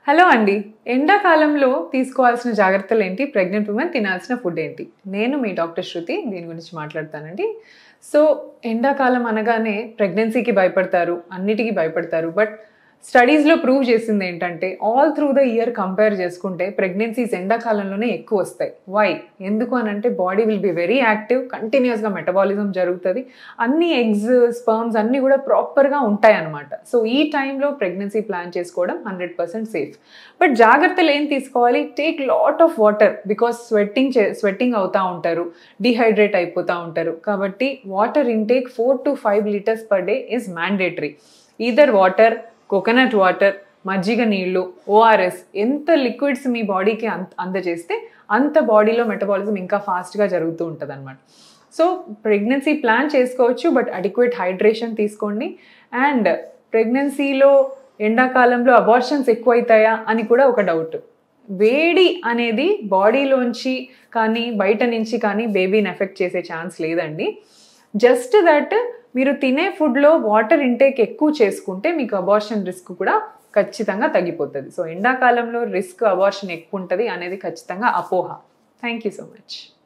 Hello అండి. ఎండాకాలంలో తీసుకోవాల్సిన జాగ్రత్తలేంటి? ప్రెగ్నెంట్ వుమెన్ తినాల్సిన ఫుడ్ ఏంటి? నేను మీ డాక్టర్ శృతి దీని గురించి మాట్లాడతానండి. సో, ఎండాకాలం అనగానే ప్రెగ్నెన్సీకి భయపడతారు, అన్నిటికి భయపడతారు. బట్ స్టడీస్‌లో ప్రూవ్ చేసిందేంటంటే, all through the year compare చేసుకుంటే ప్రెగ్నెన్సీస్ ఎండాకాలంలోనే ఎక్కువొస్తాయి. వై? ఎందుకు అనంటే body will be very active. కంటిన్యూయస్‌గా మెటబాలిజం జరుగుతది. అన్ని ఎగ్స్, స్పెర్మ్స్ అన్నీ కూడా ప్రాపర్‌గా ఉంటాయన్నమాట. సో, ఈ టైంలో ప్రెగ్నెన్సీ ప్లాన్ చేసుకోవడం 100% సేఫ్. బట్ జాగ్రత్తలేం తీసుకోవాలి? Take lot of water because sweating అవుతా ఉంటారు. డీహైడ్రేట్ అయిపోతా ఉంటారు. కాబట్టి water intake 4-5 litres per day is mandatory. Either water, coconut water, మజ్జిగ నీళ్ళు, ఓఆర్ఎస్ ఎంత లిక్విడ్స్ మీ బాడీకి అందజేస్తే అంత బాడీలో మెటబాలిజం ఇంకా ఫాస్ట్‌గా జరుగుతూ ఉంటదనమాట. సో, ప్రెగ్నెన్సీ ప్లాన్ చేసుకోవచ్చు. బట్ అడిక్వేట్ హైడ్రేషన్ తీసుకోండి. అండ్ ప్రెగ్నెన్సీలో ఎండాకాలంలో అబార్షన్స్ ఎక్కువైతాయా అని కూడా ఒక డౌట్. వేడి అనేది బాడీలోంచి కానీ, బయట నుంచి కానీ బేబీని ఎఫెక్ట్ చేసే ఛాన్స్ లేదండి. జస్ట్ దట్ మీరు తినే ఫుడ్‌లో వాటర్ ఇంటేక్ ఎక్కువ చేసుకుంటే మీకు అబార్షన్ రిస్క్ కూడా ఖచ్చితంగా తగ్గిపోతది. సో, ఎండాకాలంలో రిస్క్ అబార్షన్ ఎక్కువుంటది అనేది ఖచ్చితంగా అపోహ. Thank you so much.